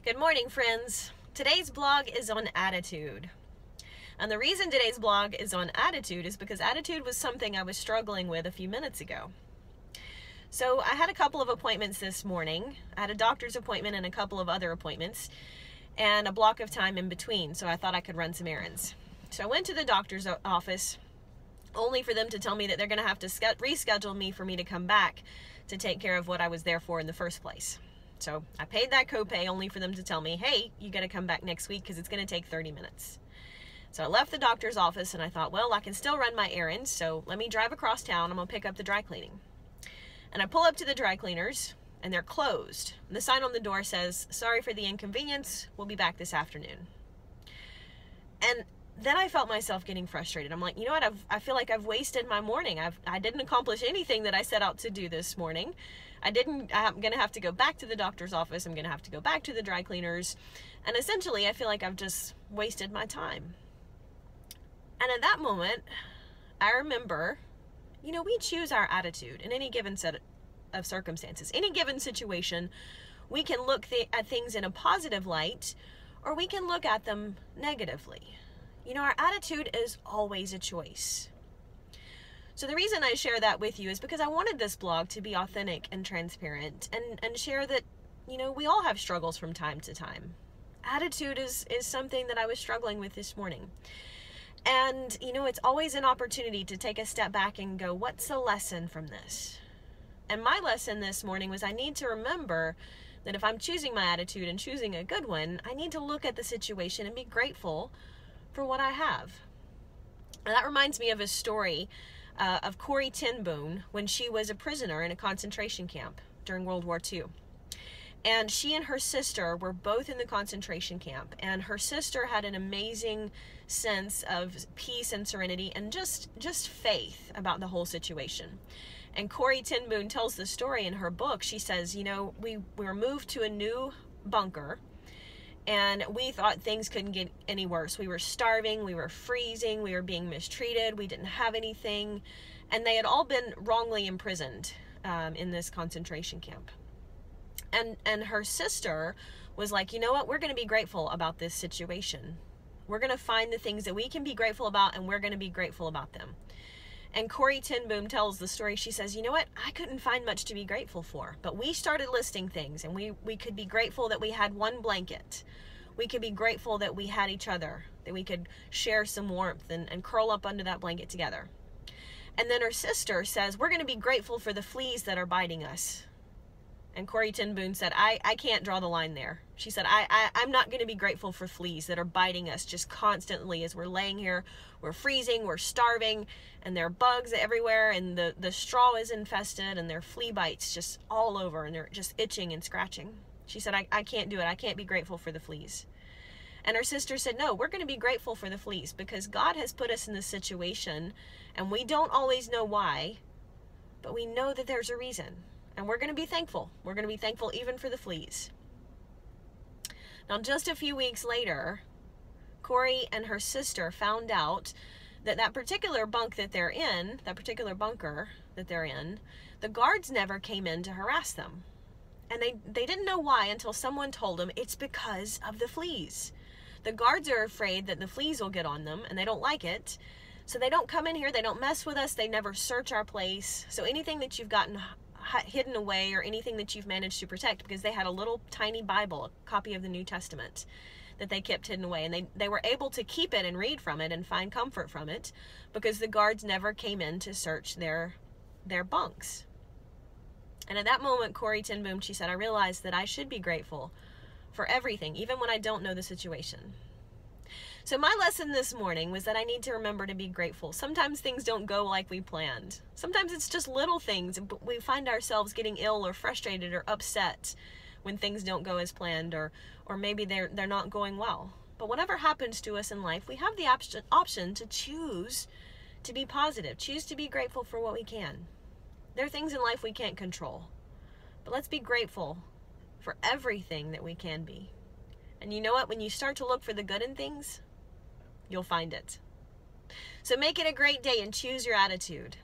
Good morning, friends. Today's blog is on attitude. And the reason today's blog is on attitude is because attitude was something I was struggling with a few minutes ago. So I had a couple of appointments this morning. I had a doctor's appointment and a couple of other appointments and a block of time in between, so I thought I could run some errands. So I went to the doctor's office only for them to tell me that they're going to have to reschedule me for me to come back to take care of what I was there for in the first place. So I paid that copay only for them to tell me, hey, you got to come back next week because it's going to take 30 minutes. So I left the doctor's office and I thought, well, I can still run my errands, so let me drive across town. I'm going to pick up the dry cleaning. And I pull up to the dry cleaners and they're closed. The sign on the door says, sorry for the inconvenience, we'll be back this afternoon. And then I felt myself getting frustrated. I'm like, you know what, I feel like I've wasted my morning. I didn't accomplish anything that I set out to do this morning. I'm going to have to go back to the doctor's office. I'm going to have to go back to the dry cleaners. And essentially, I feel like I've just wasted my time. And at that moment, I remember, we choose our attitude in any given set of circumstances. Any given situation, we can look at things in a positive light, or we can look at them negatively. Our attitude is always a choice. So the reason I share that with you is because I wanted this blog to be authentic and transparent and share that, we all have struggles from time to time. Attitude is something that I was struggling with this morning. And, it's always an opportunity to take a step back and go, what's the lesson from this? And my lesson this morning was I need to remember that if I'm choosing my attitude and choosing a good one, I need to look at the situation and be grateful for what I have. And that reminds me of a story of Corrie ten Boom when she was a prisoner in a concentration camp during World War II. And she and her sister were both in the concentration camp, and her sister had an amazing sense of peace and serenity and just faith about the whole situation. And Corrie ten Boom tells the story in her book. She says, we were moved to a new bunker, and we thought things couldn't get any worse. We were starving, we were freezing, we were being mistreated, we didn't have anything. And they had all been wrongly imprisoned in this concentration camp. And her sister was like, you know what, we're going to be grateful about this situation. We're going to find the things that we can be grateful about, and we're going to be grateful about them. And Corrie ten Boom tells the story. She says, you know what, I couldn't find much to be grateful for, but we started listing things, and we could be grateful that we had one blanket. We could be grateful that we had each other, that we could share some warmth and curl up under that blanket together. And then her sister says, we're going to be grateful for the fleas that are biting us. And Corrie ten Boom said, I can't draw the line there. She said, I'm not going to be grateful for fleas that are biting us just constantly as we're laying here. We're freezing, we're starving, and there are bugs everywhere, and the straw is infested, and there are flea bites just all over, and they're just itching and scratching. She said, I can't do it. I can't be grateful for the fleas. And her sister said, no, we're going to be grateful for the fleas because God has put us in this situation, and we don't always know why, but we know that there's a reason. And we're going to be thankful. We're going to be thankful even for the fleas. Now, just a few weeks later, Corrie and her sister found out that particular bunk that they're in, that particular bunker that they're in, the guards never came in to harass them. And they didn't know why until someone told them it's because of the fleas. The guards are afraid that the fleas will get on them, and they don't like it. So they don't come in here. They don't mess with us. They never search our place. So anything that you've gotten hidden away or anything that you've managed to protect, because they had a little tiny Bible, a copy of the New Testament that they kept hidden away, and they were able to keep it and read from it and find comfort from it because the guards never came in to search their bunks. And at that moment, Corrie ten Boom, she said, I realized that I should be grateful for everything, even when I don't know the situation. So my lesson this morning was that I need to remember to be grateful. Sometimes things don't go like we planned. Sometimes it's just little things, but we find ourselves getting ill or frustrated or upset when things don't go as planned, or maybe they're not going well. But whatever happens to us in life, we have the option to choose to be positive, choose to be grateful for what we can. There are things in life we can't control, but let's be grateful for everything that we can be. And you know what? When you start to look for the good in things, you'll find it. So make it a great day and choose your attitude.